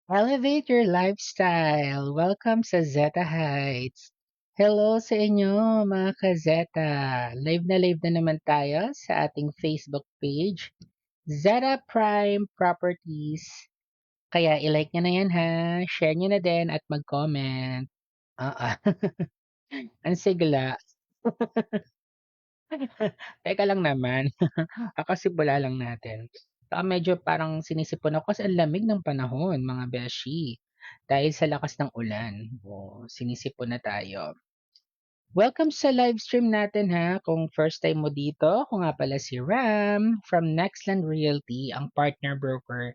Elevate your lifestyle. Welcome sa Zeta Heights. Hello sa inyo mga ka-Zeta. Live na naman tayo sa ating Facebook page, Zeta Prime Properties. Kaya ilike nyo na yan ha, share nyo na din at mag-comment. Ah, ang sigla. Teka lang naman, kakasibula lang natin. Medyo parang sinisipon ako kasi ang lamig ng panahon, mga beshi. Dahil sa lakas ng ulan, sinisipon na tayo. Welcome sa live stream natin ha. Kung first time mo dito, ako nga pala si Ram from Nextland Realty, ang partner broker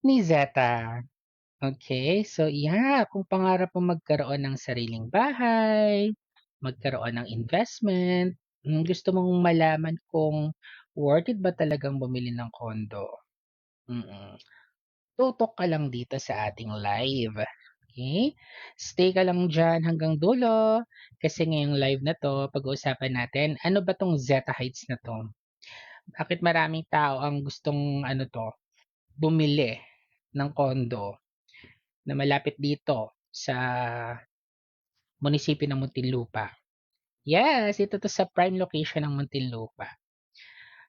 ni Zeta. Okay, so yeah, kung pangarap mo magkaroon ng sariling bahay, magkaroon ng investment, gusto mong malaman kung worth it ba talagang bumili ng condo. Mm. Tutok ka lang dito sa ating live. Okay? Stay ka lang dyan hanggang dulo kasi ngayong live na to, pag-uusapan natin, ano ba tong Zeta Heights na to? Bakit maraming tao ang gustong bumili ng condo na malapit dito sa munisipyo ng Muntinlupa? Yes, ito to sa prime location ng Muntinlupa.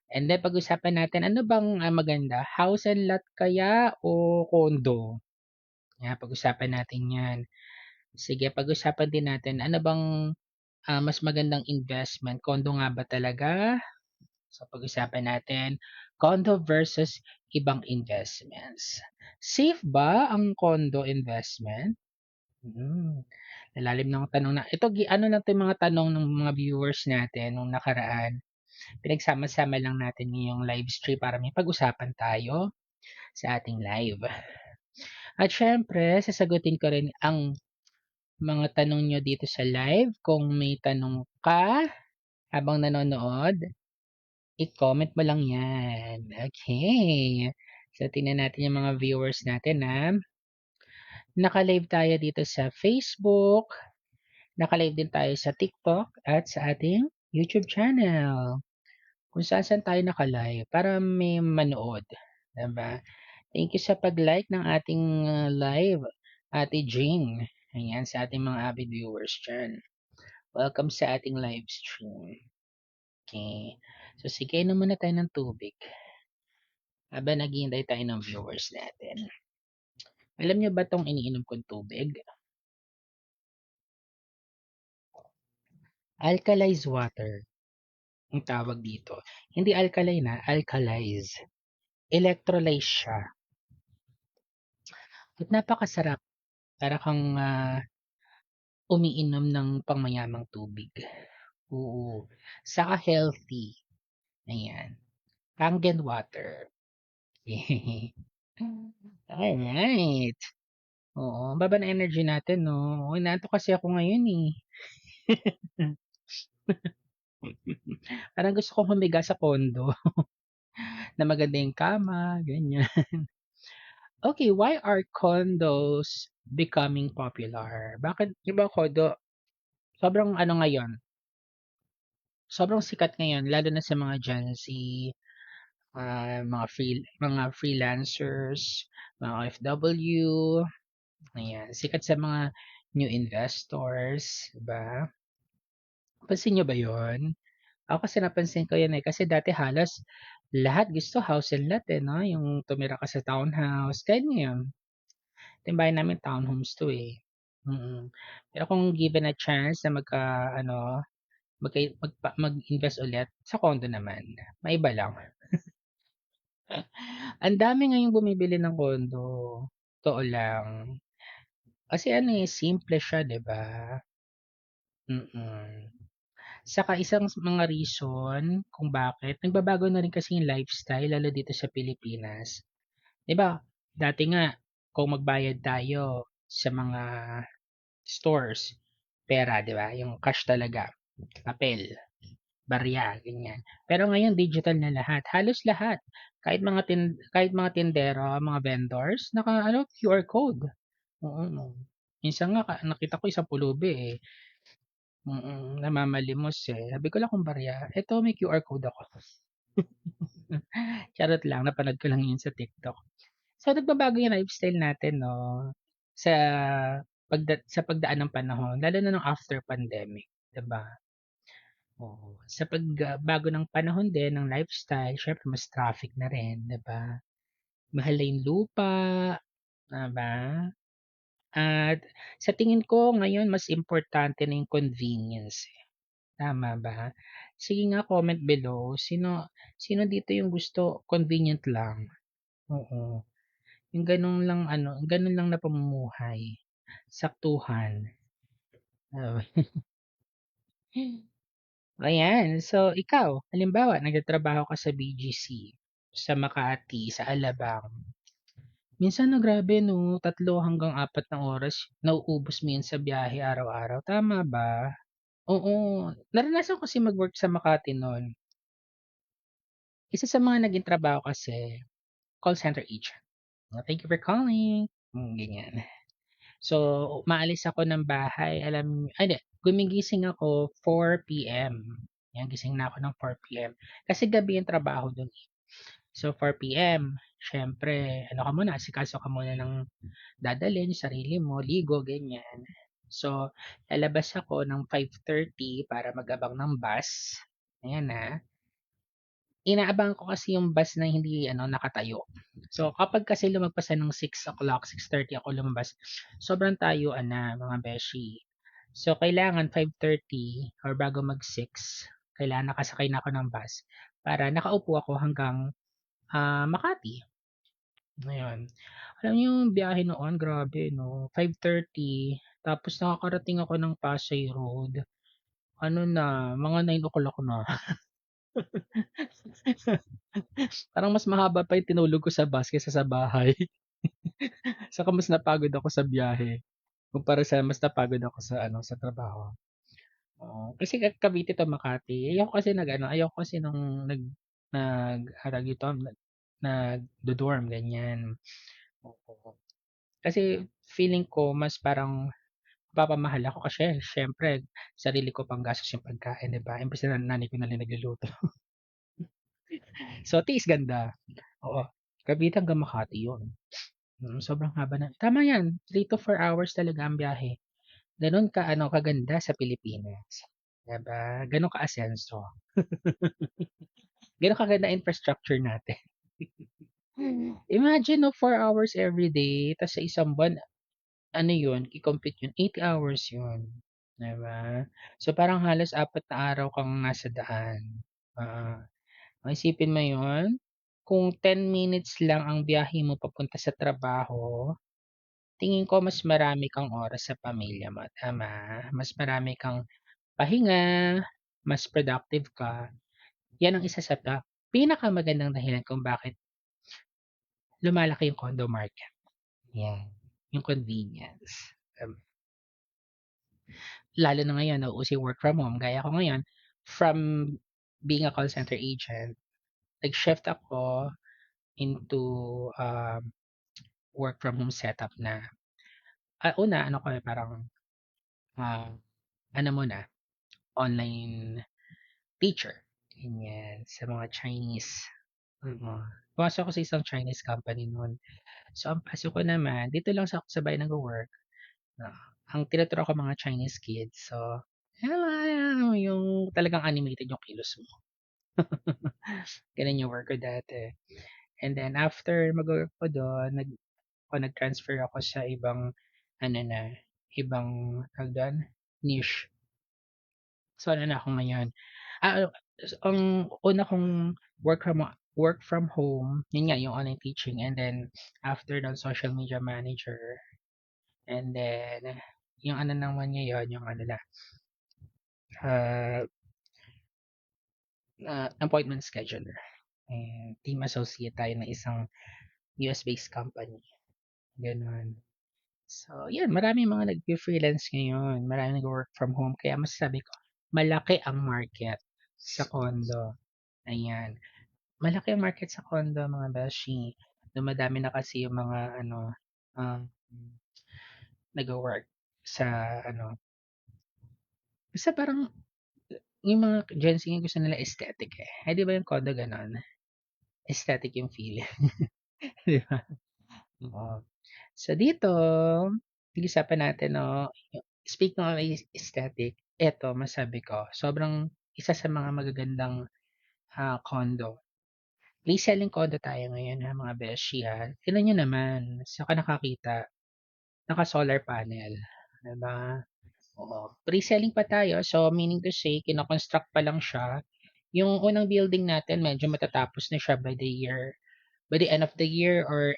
And then pag-usapan natin, ano bang maganda? House and lot kaya o condo? Pag-usapan natin yan. Sige, pag-usapan din natin, ano bang mas magandang investment? Condo nga ba talaga? So pag-usapan natin, condo versus ibang investments. Safe ba ang condo investment? Hmm. Lalalim ng tanong na. Ito, ano lang 'to yung mga tanong ng mga viewers natin nung nakaraan. Pinagsama-sama lang natin ngayong live stream para may pag-usapan tayo sa ating live. At syempre, sasagutin ko rin ang mga tanong nyo dito sa live. Kung may tanong ka habang nanonood, i-comment mo lang yan. Okay. So, tingnan natin yung mga viewers natin ha. Naka-live tayo dito sa Facebook. Naka-live din tayo sa TikTok at sa ating YouTube channel. Kung saan tayo naka-live para may manood. Diba? Thank you sa pag-like ng ating live, Ate Jing. Ayan, sa ating mga avid viewers dyan. Welcome sa ating live stream. Okay. So, sige na muna tayo ng tubig. Habang naghihintay tayo ng viewers natin. Alam niyo ba itong iniinom kong tubig? Alkalized water ang tawag dito. Hindi alkaline na, alkalize. Electrolyze siya. At napakasarap. Para kang umiinom ng pangmayamang tubig. Oo. Saka healthy. Ayan. Kangen water. Alright. Oo, ang baba ng energy natin 'no. Inaantok kasi ako ngayon, eh. Parang gusto kong humiga sa condo na maganda yung kama, ganyan. Okay, why are condos becoming popular? Bakit 'di ba condo sobrang ano ngayon, sobrang sikat ngayon lalo na sa mga Gen Z, mga freelancers, mga OFW, ayan. Sikat sa mga new investors, 'di ba? Pansin niyo ba 'yun? Ako kasi napansin ko 'yan, eh, kasi dati halos lahat gusto house and lot, eh, 'no, yung tumira ka sa townhouse, kahit ngayon. Ito yung bahay namin townhomes 'to, eh, Pero kung given a chance na magka-ano, mag-invest ulit, sa condo naman, maiba lang. Ang dami ngayong bumibili ng condo, totoo lang. Kasi ano, eh, simple siya, 'di ba? Mm. Saka isang mga reason kung bakit nagbabago na rin kasi yung lifestyle lalo dito sa Pilipinas. 'Di ba, dati nga kung magbayad tayo sa mga stores, pera 'di ba, yung cash talaga, papel, barya, ganyan. Pero ngayon digital na lahat, halos lahat. Kahit mga tindero, mga vendors, naka-ano, QR code. Oo. Minsan nga nakita ko isang pulubi, eh. Namamalimos, eh. Sabi ko lang kung barya, eto may QR code ako. Charot lang, napanood ko lang yun sa TikTok. So, nagbabago yung lifestyle natin 'no, sa sa pagdaan ng panahon lalo na nung after pandemic, 'di ba? Oo, sa bago ng panahon din ng lifestyle siyempre mas traffic na rin, 'di ba? Mahal na yung lupa, 'di ba? At sa tingin ko ngayon mas importante na yung convenience, eh, tama ba? Sige nga comment below, sino sino dito yung gusto convenient lang? Oo, yung gano'n lang ano, gano'n lang na pamumuhay, saktuhan, oo. Ayan, so ikaw, halimbawa nagtatrabaho ka sa BGC, sa Makati, sa Alabang. Minsan 'no, grabe 'no, 3 hanggang 4 na oras nauubos mo 'yan sa biyahe araw-araw, tama ba? Oo, naranasan ko kasi mag-work sa Makati no'n. Isa sa mga naging trabaho kasi, call center agent. "Thank you for calling," ganyan. So, umaalis ako ng bahay hindi, gumigising ako 4 PM. 'Yan, gising na ako ng 4 PM. Kasi gabi yung trabaho do'n, eh. So, 4 PM, siyempre ano ka muna, asikaso ka muna ng dadalhin yung sarili mo, ligo, ganyan. So, lalabas ako ng 5:30 para mag-abang ng bus, ayan, inaabangan ko kasi yung bus na hindi ano, nakatayo. So, kapag kasi lumagpas na ng 6 o'clock, 6:30 ako lumabas, sobrang tayuan na mga beshi. So, kailangan 5:30 or bago mag-6, kailangan nakasakay na ako ng bus para nakaupo ako hanggang, Makati, ayun. Alam niyo yung biyahe noon grabe 'no, 5:30 tapos nakakarating ako ng Pasay Road, ano na, mga 9 o'clock na. Parang mas mahaba pa yung tinulog ko sa bus kaysa sa bahay. Saka mas napagod ako sa biyahe, kumpara sa mas napagod ako sa ano, sa trabaho. Oo, kasi Cavite to Makati, ayoko kasi nung tawag dito, nagdo-dorm ganyan, oo. Kasi feeling ko mas parang mapapamahal ako kasi siyempre sarili ko pang gastos yung pagkain, 'di ba, imbes na nanay ko na lang nagluluto. So, at least ganda, oo. Cavite hanggang Makati 'yun. Sobrang haba na tama 'yan, 3 to 4 hours talaga ang biyahe. Gano'n ka-ano, kaganda sa Pilipinas, 'di ba? Gano'n ka-asenso, gano'n kaganda infrastructure natin. Imagine 'no, 4 hours everyday ta's sa isang buwan ano 'yun, i-compute 'yun, 8 hours 'yun, 'di ba? So, parang halos 4 na araw kang nasa daan, oo. Isipin mo 'yun, kung 10 minutes lang ang biyahe mo papunta sa trabaho, tingin ko mas marami kang oras sa pamilya mo, tama? Mas marami kang pahinga, mas productive ka. 'Yan ang isa sa pinakamagandang dahilan kung bakit lumalaki yung condo market, 'yan, yung convenience. Lalo na ngayon nauuso yung work from home, gaya ko ngayon, from being a call center agent, nag-shift ako into, work from home setup na. Una ano ko, parang, ah, ano muna, online teacher, ganyan, sa mga Chinese, pumasok ako sa isang Chinese company no'n. So, ang pasok ko naman dito lang sa bahay nagwo-work, oo, ang tinuturo ko mga Chinese kids. So, yung talagang animated yung kilos mo, gano'n yung work ko dati. And then after mag-wo-work ko do'n, nag-transfer ako sa ibang ano na, ibang tawag do'n, niche. So, ano na ako ngayon, ang una kong work from home, yun nga yung online teaching, and then after nun social media manager, and then yung ano naman ngayon yung ano na, ah, appointment scheduler, and team associate tayo ng isang US-based company, gano'n. So, yan maraming mga nagfi-freelance ngayon, maraming nagwo-work from home kaya masasabi ko malaki ang market sa condo, ayan. Malaki ang market sa condo mga beshi, dumadami na kasi yung mga ano, um, nagwo-work sa ano, basta parang yung mga Gen Z ngayon gusto nila aesthetic, eh. Eh, 'di ba yung condo gano'n, aesthetic yung feeling, 'di ba? Oo. So dito, pag-usapan natin 'no, speaking of aesthetic, eto masabi ko, sobrang isa sa mga magagandang, condo. Selling condo tayo ngayon ha, mga beshi ha. Tignan niyo naman, saan ka nakakita, naka-solar panel, 'di ba? Oo, pre-selling pa tayo, so meaning to say kino-construct pa lang siya. Yung unang building natin medyo matatapos na siya by the end of the year or,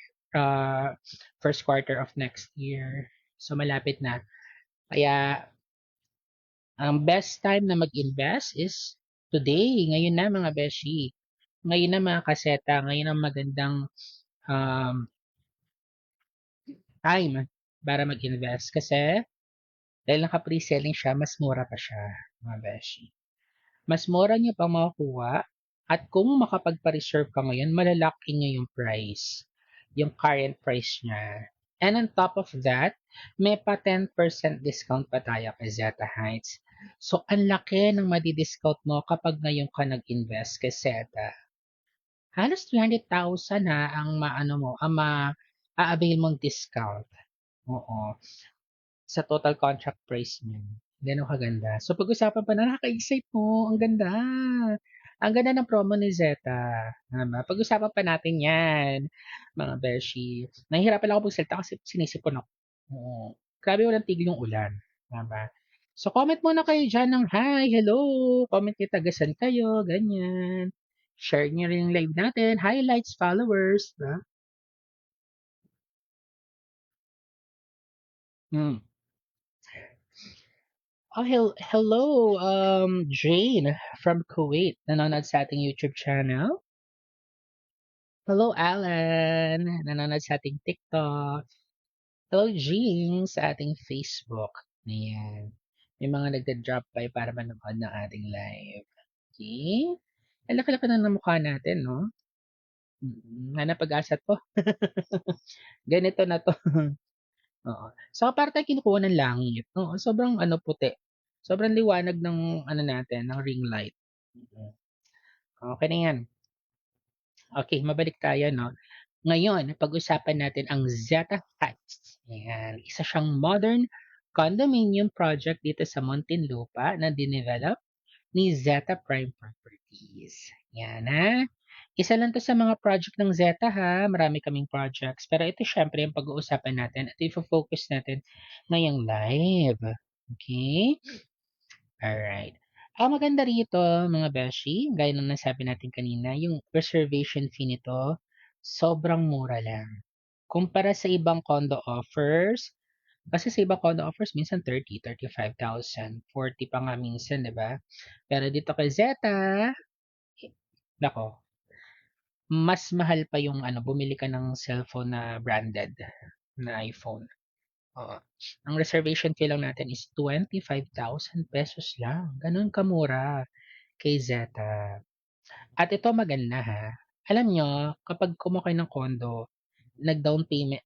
first quarter of next year. So malapit na. Kaya ang best time na mag-invest is today, ngayon na mga beshi. Ngayon na mga kaseta, ngayon ang magandang um, time para mag-invest kasi dahil naka-pre-selling siya, mas mura pa siya, mga beshi. Mas mura niyo pang makukuha at kung makapagpa-reserve ka ngayon, malalaki niyo yung price, yung current price niya. And on top of that, may pa 10% discount pa tayo kay Zeta Heights. So, ang laki ng madi-discount mo kapag ngayon ka nag-invest kay Zeta. Halos 300,000 ha ang maano mo, ang ma-a-avail mong discount. Oo. Sa total contract price niyan. Gano'n kaganda. So pag-usapan pa na nakaka-excite mo, ang ganda. Ang ganda ng promo ni Zeta, tama. Pag-usapan pa natin 'yan, mga beshi. Nahihirapan lang ako magsalita kasi sinisipon ako. Oo. Grabe walang tigil yung ulan, tama. So comment muna kayo diyan ng hi, hello, comment kayo taga-saan kayo, ganyan. Share niyo rin yung live natin, highlights, followers, 'di ba? Hmm. Oh, hello, Jane from Kuwait, nanonood sa ating YouTube channel. Hello, Alan, nanonood sa ating TikTok. Hello, Jean, sa ating Facebook. Ayan. May mga nagda-drop by para manood ng ating live. Okay? Ang laki-laki na ng mukha natin, no? Hanap pag-asa to. Ganito na to. Oo. Saka para tayong kinukuha ng langit. Oo, sobrang ano puti. Sobrang liwanag ng ano natin, ng ring light. Mm. Okay na 'yan. Okay, mabalik tayo 'no. Ngayon, pag-usapan natin ang Zeta Heights. Ayan, isa siyang modern condominium project dito sa Muntinlupa na dinevelop ni Zeta Prime Properties. Yan ha. Isa lang to sa mga project ng Zeta ha. Marami kaming projects. Pero ito syempre yung pag-uusapan natin at i-focus natin ngayong live. Okay? Alright. Ang maganda rito, mga beshi, gaya ng nasabi natin kanina, yung reservation fee nito, sobrang mura lang. Kumpara sa ibang condo offers, kasi sa ibang condo offers, minsan 30, 35,000, 40 pa nga minsan, di ba? Pero dito kay Zeta, nako, mas mahal pa yung ano, bumili ka ng cellphone na branded na iPhone. Oo. Ang reservation fee lang natin is 25,000 pesos lang. Ganun kamura kay Zeta. At ito maganda ha. Alam nyo, kapag kumuha kayo ng condo, nag-down payment,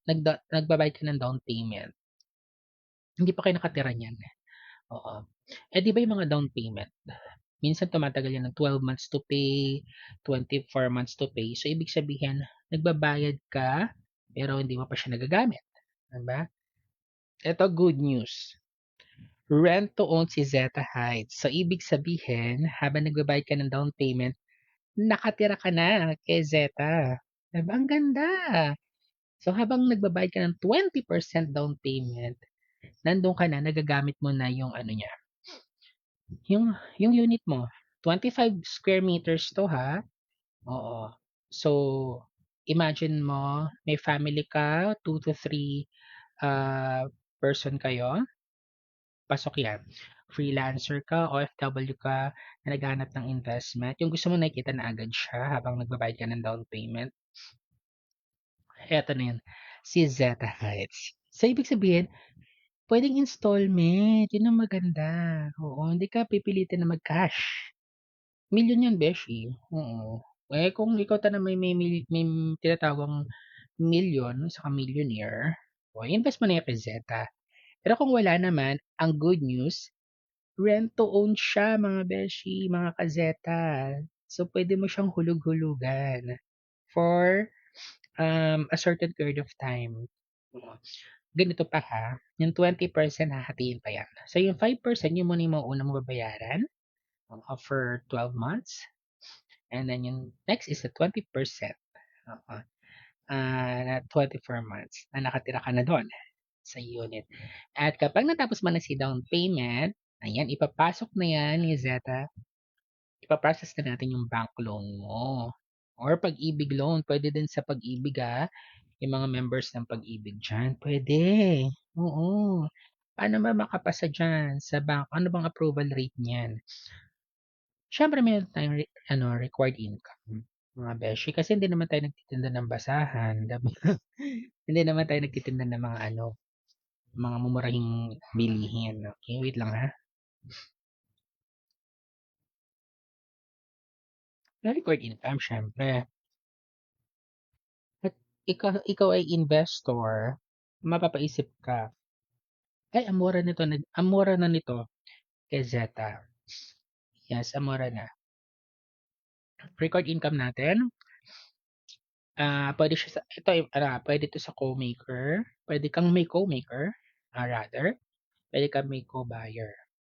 nagbabayad ka ng down payment, hindi pa kayo nakatira niyan. Oo. Eh di ba yung mga down payment? Minsan tumatagal yan ng 12 months to pay, 24 months to pay. So ibig sabihin, nagbabayad ka, pero hindi mo pa siya nagagamit. Diba? Ito good news. Rent to own si Zeta Heights. So ibig sabihin, habang nagbabayad ka ng down payment, nakatira ka na kay Zeta. Diba? Ang ganda. So habang nagbabayad ka ng 20% down payment, nandun ka na, nagagamit mo na yung ano niya, yung unit mo. 25 square meters to ha. Oo. So, imagine mo, may family ka, 2 to 3 person kayo, pasok yan. Freelancer ka, OFW ka, na naghahanap ng investment. Yung gusto mo nakikita na agad siya habang nagbabayad ka ng down payment. Eto na yun, si Zeta Heights. So, ibig sabihin, pwedeng installment. Yun ang maganda. Oo, hindi ka pipilitin na mag-cash. Milyon yun, beshi. Oo. Eh, kung ikaw na may tinatawang milyon, saka millionaire, o invest mo na yung kay Zeta. Pero kung wala naman, ang good news, rent to own siya, mga beshi, mga kazeta. So, pwede mo siyang hulug-hulugan for a certain period of time. Oo. Ganito pa ha, yung 20% hahatiin pa yan. So yung 5% yun muna yung mauuna mong babayaran for 12 months. And then yung next is the 20%. Oo. Na 24 months na nakatira ka na doon sa unit. At kapag natapos mo na si down payment, ayan, ipapasok na yan ni Zeta. Ipaprocess na natin yung bank loan mo. Or pag-ibig loan, pwede din sa pag-ibig yung mga members ng pag-ibig dyan. Pwede. Oo. Paano ba makapasa dyan sa bank? Ano bang approval rate niyan? Siyempre meron tayong required income, mga beshi. Kasi hindi naman tayo nagtitinda ng basahan. Diba? Hindi naman tayo nagtitinda ng mga mga mumurahing bilihin. Okay, wait lang ha. Required income, syempre. At ikaw ay investor, mapapaisip ka, ay, amora na nito kay Zeta. Yes, amora na. Record income natin, pwede siya pwede to sa co-maker, pwede kang may co-maker, rather, pwede kang may co-buyer.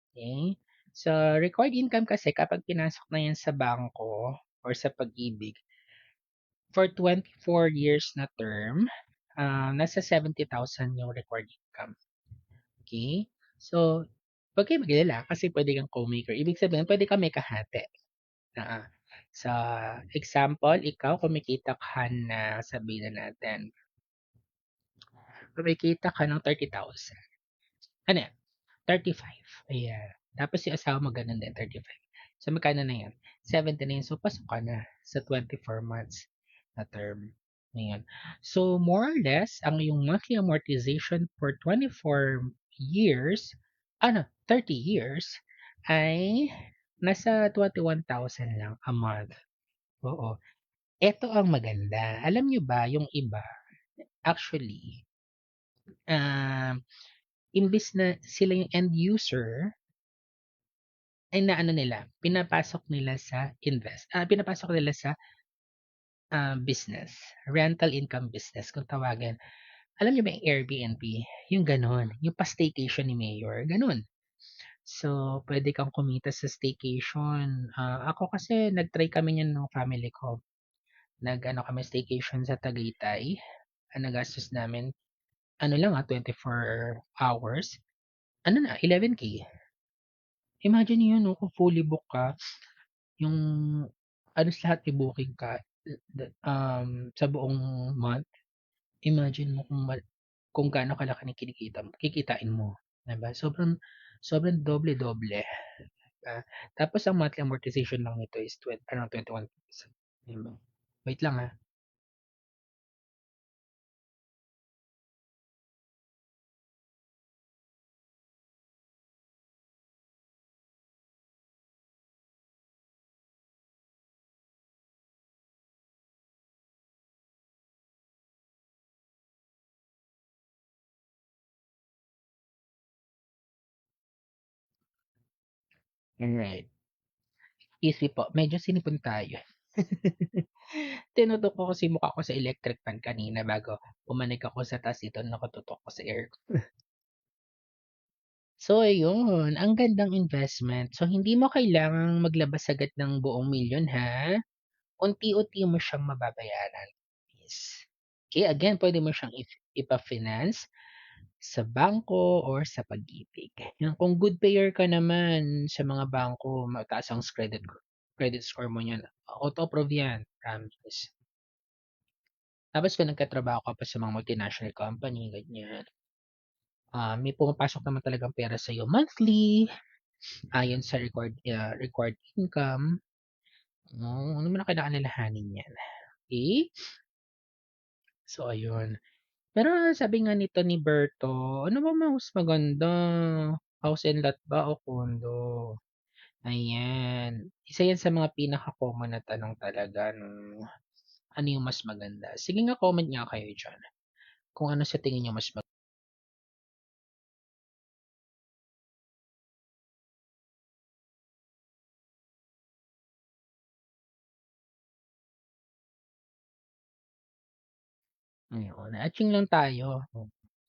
Okay? So, required income kasi kapag pinasok na yan sa bangko or sa pag-ibig, for 24 years na term, nasa 70,000 yung required income. Okay? So, wag kayo mag-alala kasi pwede kang co-maker. Ibig sabihin, pwede ka may kahati. Sa example, ikaw kumikita ka na, sabihin na natin, kumikita ka ng 30,000. Ano yan? 35. Ayan. Tapos yung asawa mo ganun din, 35. So, magkano na yan? 70 na yun. So, pasok ka na sa 24 months na term. Ayan. So, more or less, ang yung monthly amortization for 24 years, 30 years, ay nasa 21,000 lang a month. Oo. Ito ang maganda. Alam nyo ba, yung iba, actually, um, imbis na sila yung end user, ay naano nila, pinapasok nila sa business, rental income business kung tawagin. Alam niyo ba yung Airbnb? Yung gano'n, yung pa-staycation ni Mayor, gano'n. So, pwede kang kumita sa staycation. Ako kasi nag-try kami niyan ng family ko. Nag-ano kami staycation sa Tagaytay. Ang nagastos namin, 24 hours. 11K. Imagine yun, no, kung fully book ka, yung lahat i-booking ka sa buong month. Imagine mo kung gaano kalaki ng kikitain mo. Diba? Sobrang, sobrang doble-doble. Tapos ang monthly amortization lang nito is around 21%. Diba? Wait lang ha. Alright. Easy po. Medyo sinipon tayo. Tinutok ko kasi mukha ko sa electric fan kanina bago pumanik ako sa taas dito nakatutok ko sa aircon. So ayun, ang gandang investment. So hindi mo kailangang maglabas agad ng buong milyon ha. Unti-unti mo siyang mababayaran. Yes. Okay, again, pwede mo siyang ipa-finance sa bangko or sa pag-ibig. Yan, kung good payer ka naman sa mga bangko, mataas ang credit score mo yan. Auto-approve yan, promise. Tapos kung nagkatrabaho ka pa sa mga multinational company, ganyan, may pumapasok naman talagang pera sa'yo monthly, ayon sa required income. Ano mo na kinakailanganin yan. Okay? So, ayun. Pero sabi nga nito ni Berto, ano ba mas maganda? House and lot ba o condo? Ayan. Isa yan sa mga pinaka-common na tanong talaga nung ano yung mas maganda. Sige nga, comment nga kayo dyan. Kung ano sa tingin nyo mas maganda. Ayun, atching lang tayo.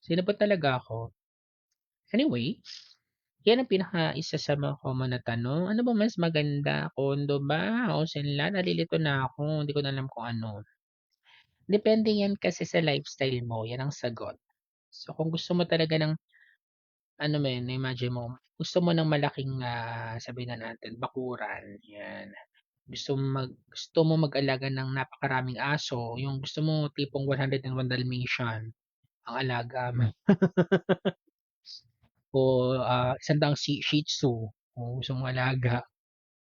Sino ba talaga ako? Anyway, yan ang isa sa mga common na tanong. Ano ba mas maganda, condo ba, house and lot? Nalilito na ako, hindi ko na alam kung ano. Depende yan kasi sa lifestyle mo, yan ang sagot. So kung gusto mo talaga ng ano mo yun, imagine mo, gusto mo ng malaking, sabihin na natin bakuran, yan. Gusto mo mag-alaga ng napakaraming aso, yung gusto mo tipong 101 Dalmatian ang alaga mo o, 100 Shih Tzu kung gusto mong alaga.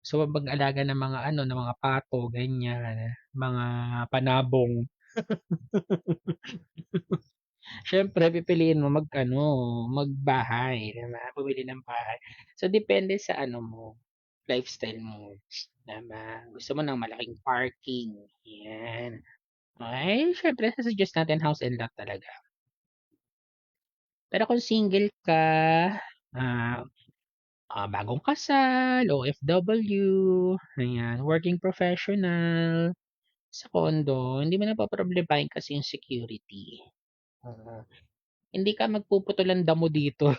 So, mag-alaga ng mga ano, ng mga pato, ganyan, mga panabong. Siyempre pipiliin mo mag-ano, magbahay, 'di ba? Bumili ng bahay. So, depende sa ano mo, lifestyle mo, 'di ba? Gusto mo ng malaking parking, 'yan. Ay, siyempre sa-suggest natin house and lot talaga. Pero kung single ka, ah, bagong kasal, OFW, ayan, working professional, sa condo, hindi mo napoproblemahin kasi yung security. Oo. Hindi ka magpuputol ng damo dito.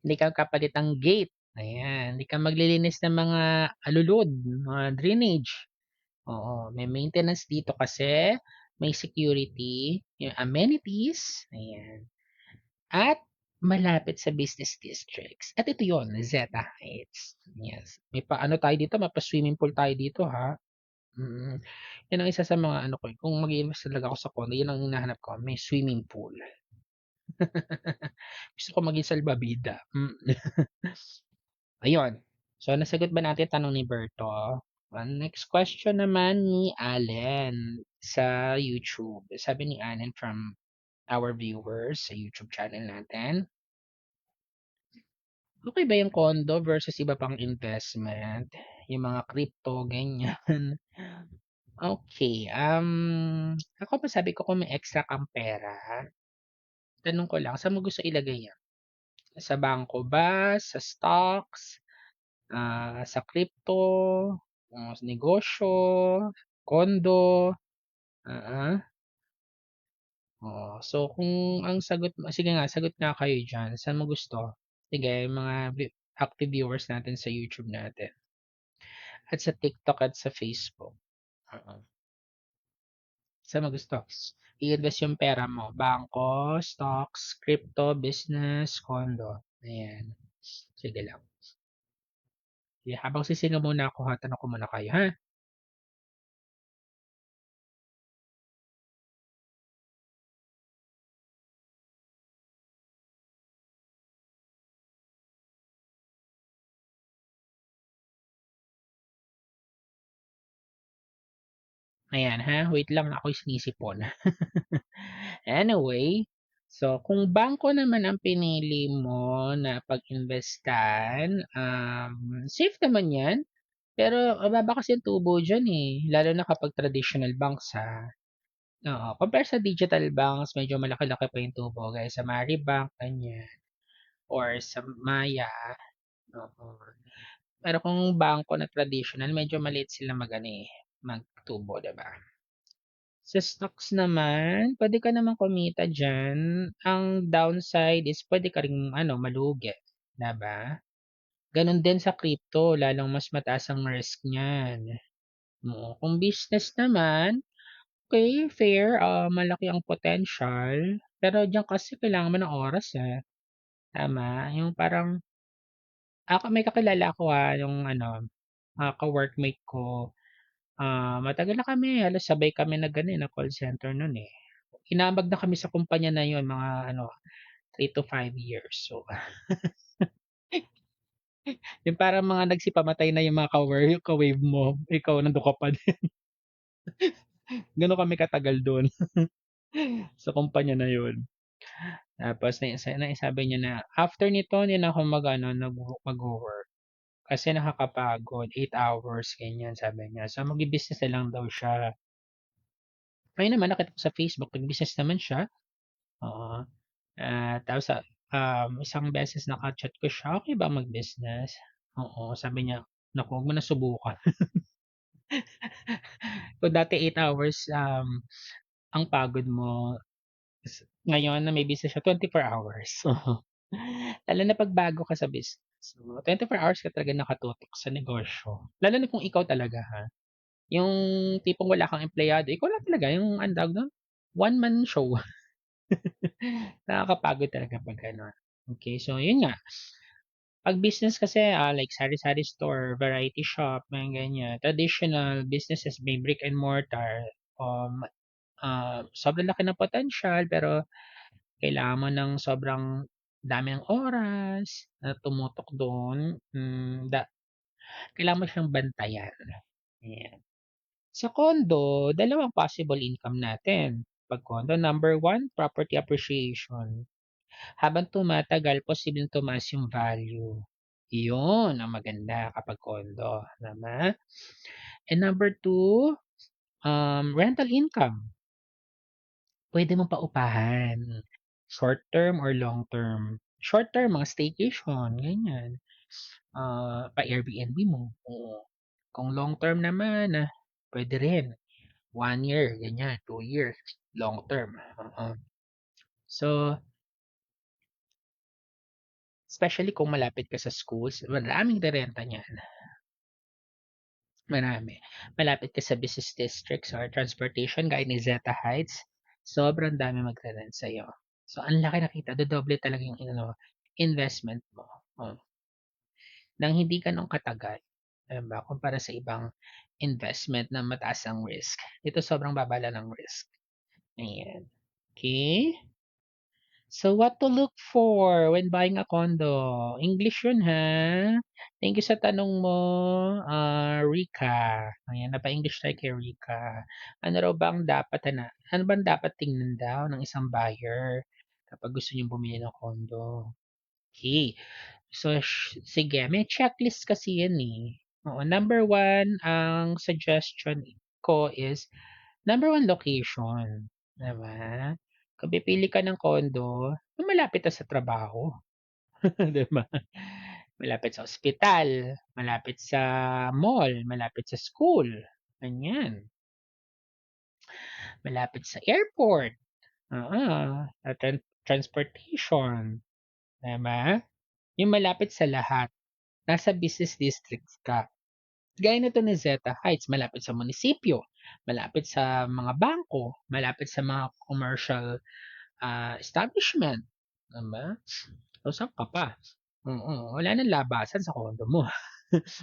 Hindi ka kapalit ng gate. Ayan. Hindi ka maglilinis ng mga alulod, mga drainage. Oo. May maintenance dito kasi may security, yung amenities. Ayan. At malapit sa business districts. At ito yon, Zeta Heights. Yes. May pa ano tayo dito, may pa swimming pool tayo dito ha. Mm. Yan ang isa sa mga ano ko, kung mag-i-invest talaga ako sa condo, yun ang hinahanap ko, may swimming pool. Gusto ko maging salbabida. Ayun. So, nasagot ba natin tanong ni Berto? Next question naman ni Allen sa YouTube. Sabi ni Allen from our viewers sa YouTube channel natin. Okay ba yung condo versus iba pang investment? Yung mga crypto, ganyan. Okay. Ako pa sabi ko kung may extra kang pera, tanong ko lang, saan mo gusto ilagay yan? Sa bangko ba, sa stocks, sa crypto, sa negosyo, condo, ah, oo. So kung ang sagot mo sige nga, sagot nga kayo diyan, saan mo gusto? Sige, mga active viewers natin sa YouTube natin at sa TikTok at sa Facebook, oo. Saan mo gusto? I-invest yung pera mo, bangko, stocks, crypto, business, condo, ayan. Sige lang. Sige, habang sisingaw muna ako ha, tanong ko muna kayo ha. Ayan ha, wait lang ako'y sinisipon. Anyway, so kung bangko naman ang pinili mo na pag-investan, safe naman 'yan. Pero mababa kasi ang tubo diyan, eh, lalo na kapag traditional banks, ha. Oo, compare sa digital banks medyo malaki-laki pa yung tubo gaya sa Maribank, ganyan, or sa Maya, oo. Pero kung bangko na traditional medyo maliit sila mag-ano, eh, magtubo, 'di ba? Sa stocks naman, puwede ka naman kumita diyan. Ang downside is puwede ka ring ano, malugi, 'di ba? Gano'n din sa crypto, lalong mas mataas ang risk niyan. Oo, kung business naman, okey, fair, malaki ang potential, pero diyan kasi kailangan mo ng oras, eh, tama? Yung parang may kakilala ako, yung ano, ka-workmate ko, matagal na kami, halos sabay kami nag-ano, eh, nag-call center no'n, eh. Inambag na kami sa kumpanya na yun mga ano, 3 to 5 years. So, yung parang mga nagsipamatay na yung mga ka-wave mo, ikaw nandun ka pa din. Gano'n kami katagal dun sa kumpanya na yun. Tapos naisabi niya na, "After nito hindi na ako mag-ano, magwo-work kasi nakakapagod, 8 hours," ganyan sabi niya. So, magbi-business na lang daw siya. Ayun naman nakita ko sa Facebook nag-business naman siya, oo. Tapos isang beses naka-chat ko siya, "Okey ba mag-business?" Oo, sabi niya, "Naku, 'wag mo na subukan." Kung dati 8 hours, ang pagod mo ngayon na may business siya 4 hours. Lalo na 'pag bago ka sa business. So, 4 hours ka talaga nakatutok sa negosyo. Lalo na kung ikaw talaga, ha, yung tipong wala kang empleyado, ikaw lang talaga yung anong tawag dun, one man show. Nakakapagod talaga 'pag gano'n. Okay, so yun nga, 'pag business kasi, like sari-sari store, variety shop, mga ganyan, traditional businesses may brick and mortar, um, sobrang laki ng potensyal pero kailangan mo ng sobrang dami ng oras na tumutok do'n, kailangan mo siyang bantayan, ayan. Sa condo, dalawang possible income natin. 'Pag condo, number one, property appreciation. Habang tumatagal, posibleng tumaas yung value. Iyon ang maganda kapag condo, tama? And number two, rental income. Pwede mong paupahan. Short term or long term. Short term, mga staycation, ganyan. Pa-Airbnb mo, oo. Kung long term naman, pwede rin. 1 year, ganyan, 2 years, long term. Oo. So, especially kung malapit ka sa schools, maraming rerenta niyan. Marami. Malapit ka sa business districts or transportation gaya ni Zeta Heights, sobrang dami magre-rent sa'yo. So, ang laki nakita, dodoble talaga yung investment mo. Oh. Nang hindi ganun katagal. Alam ba, kumpara sa ibang investment na mataas ang risk. Ito sobrang baba lang ng risk. Ayan. Okay? So, what to look for when buying a condo? English yun, ha? Thank you sa tanong mo, Rika. Ayan, napa-English tayo kay Rika. Ano raw bang dapat, ano bang dapat tingnan daw ng isang buyer kapag gusto niyong bumili ng condo? Okay. So, sige, may checklist kasi yan eh. Oo, number one, ang suggestion ko is, number one, location. Diba? Kung pipili ka ng condo, malapit na sa trabaho. Diba? Malapit sa ospital, malapit sa mall, malapit sa school. Ganyan. Malapit sa airport. Transportation. Diba? Yung malapit sa lahat. Nasa business districts ka. Gaya nito ni Zeta Heights, malapit sa munisipyo, malapit sa mga bangko, malapit sa mga commercial establishment. Diba? So, saan ka pa? Oo, wala nang labasan sa condo mo.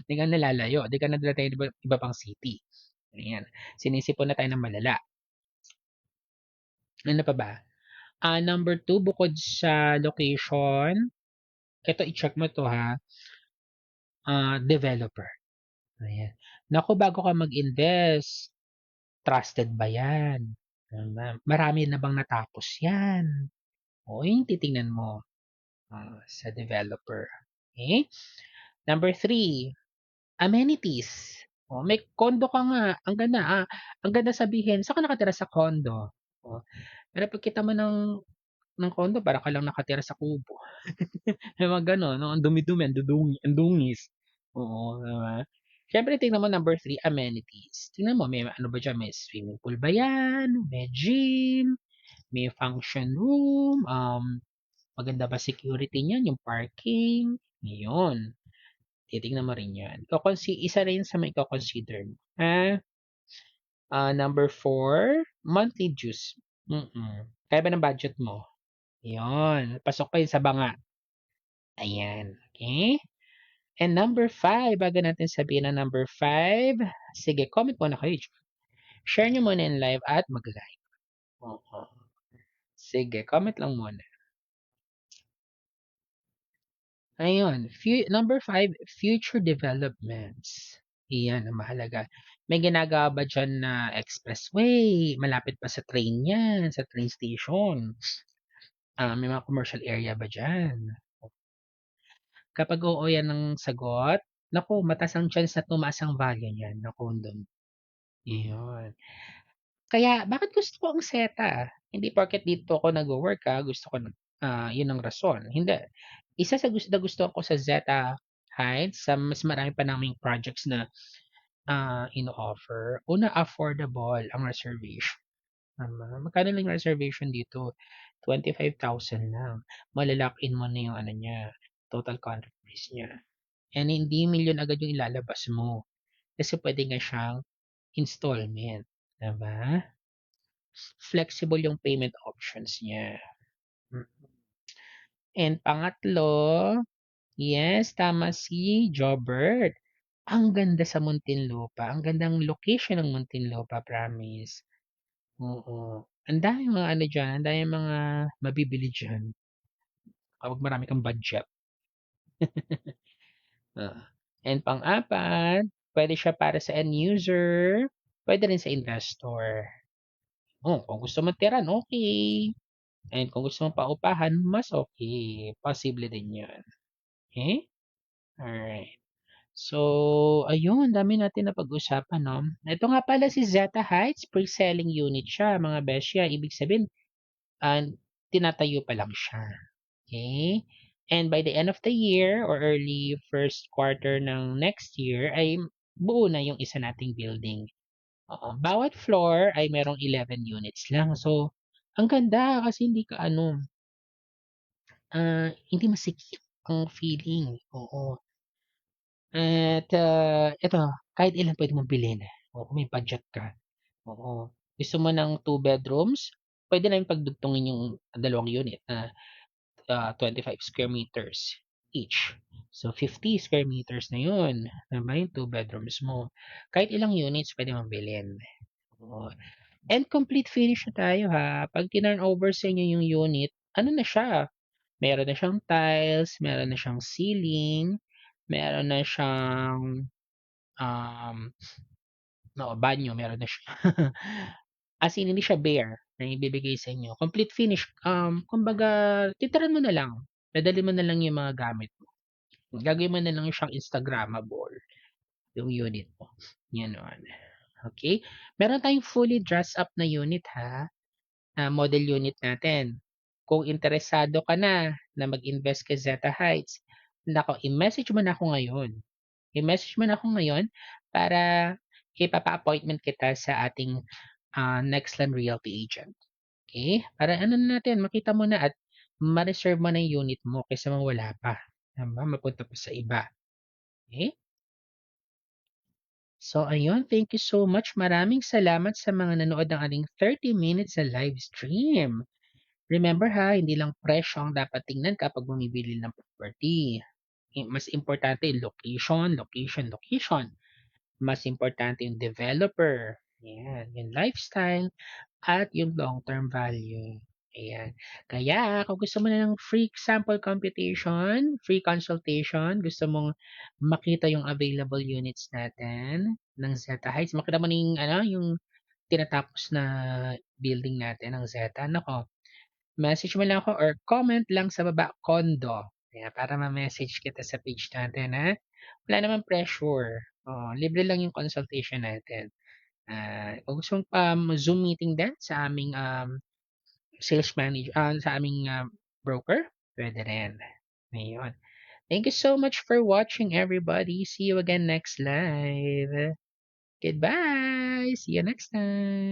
Di ka nalalayo. Di ka nadala tayo iba pang city. Ayan. Sinisipon na tayo ng malala. Ano pa ba? Number two, bukod sa location, ito i-check mo to ha, developer. Ayan. Naku, bago ka mag-invest, trusted ba yan? Marami na bang natapos yan? O, yung titingnan mo sa developer. Okay? Number three, amenities. O, may condo ka nga. Ang ganda sabihin, saan ka nakatira sa condo? O, pero pagkita mo ng condo, para ka lang nakatira sa kubo. May mga gano'n, no? Ang dumi-dumi, ang dungis. Oo, diba? Siyempre, tingnan mo number three, amenities. Tingnan mo, may ano ba dyan? May swimming pool ba yan? May gym? May function room? Maganda ba security niyan? Yung parking? Ngayon, titignan mo rin yan. Isa rin sa may consider mo. Number four, monthly dues. Kaya ba ng budget mo? Yun. Pasok pa yun sa banga. Ayan. Okay? And number five, bago natin sabihin na number five, sige, comment muna kayo. Share nyo muna in live at mag-like. Oo. Sige, comment lang muna. Ayun. Number five, future developments. Iyan ang mahalaga. May ginagawa ba dyan na expressway? Malapit pa sa train yan, sa train station? May mga commercial area ba dyan? Kapag oo yan ng sagot, naku, mataas ang chance na tumaas ang value niyan ng condo mo. Iyon. Kaya bakit gusto ko ang SETA? Hindi porket dito ako nagwo-work, gusto ko yun ang rason. Hindi. Isa sa gusto ko sa Zeta Heights, sa mas marami pa naming projects na ino-offer. Una, affordable ang reservation. Magkano lang yung reservation dito? 25,000 lang. In mo na yung ano niya, total contract price niya. And hindi milyon agad yung ilalabas mo. Kasi pwede nga siyang installment. 'Di ba? Flexible yung payment options niya. Mm. And pangatlo, yes, tama si Jobert. Ang ganda sa Muntinlupa. Ang gandang location ng Muntinlupa, promise. Oo. Ang daming mga ano diyan, ang daming mga mabibili diyan kapag marami kang budget. Oo. And pang-apat, puwede siya para sa end user, puwede rin sa investor. Kung gusto mong tiran, okey. And kung gusto mong paupahan, mas okey. Posible din 'yun, okey? Alright. So, ayun dami natin napag-usapan 'no. Ito nga pala si Zeta Heights, pre-selling unit siya mga besya. Ibig sabihin, tinatayo pa lang siya, okay. And by the end of the year or early first quarter ng next year ay buo na yung isa nating building. Oo, bawat floor ay merong 11 units lang. So, ang ganda kasi hindi ka ano, hindi masikip ang feeling, oo. At, eto kahit ilan puwede mong bilhin, oo, kung may budget ka, oo. Gusto mo ng 2 bedrooms, puwede namin pagdugtungin yung dalawang unit na 25 square meters each. So, 50 square meters na yun, 'di ba, yung 2 bedrooms mo. Kahit ilang units puwede mong bilhin, oo. And complete finish na tayo ha. 'Pag tinurnover sa inyo yung unit, ano na siya, meron na siyang tiles, meron na siyang ceiling, meron na siyang, um, oo, banyo meron na siya. As in hindi siya bare na ibibigay sa inyo. Complete finish, kumbaga titirahan mo na lang. Dadalhin mo na lang yung mga gamit mo. Gagawin mo na lang siyang Instagrammable, yung unit mo. Gano'n. Okay. Meron tayong fully dressed up na unit ha, na model unit natin. Kung interesado ka na mag-invest kay Zeta Heights, naku, i-message mo na ako ngayon. I-message mo na ako ngayon para ipapa-appointment kita sa ating Nextland Realty agent. Okay? Para ano na natin, makita mo na at ma-reserve mo na yung unit mo kaysa mawala pa. Tama? Mapunta pa sa iba. Okay? So, ayun. Thank you so much. Maraming salamat sa mga nanood ng ating 30 minutes sa live stream. Remember ha, hindi lang presyo ang dapat tingnan kapag bumibili ng property. Mas importante yung location, location, location. Mas importante yung developer. Yan, yung lifestyle at yung long-term value. Ayan. Kaya kung gusto mo na ng free sample computation, free consultation, gusto mong makita yung available units natin ng Zeta Heights, makita mo na yung, ano, yung tinatapos na building natin ng Zeta, nako, message mo lang ako or comment lang sa baba, condo. Ayan, para ma-message kita sa page natin, ha? Wala naman pressure. Oh, libre lang yung consultation natin. Kung gusto mong Zoom meeting din sa aming sales manager, sa aming broker, pwede rin. Ayun. Thank you so much for watching, everybody. See you again next live. Goodbye. See you next time.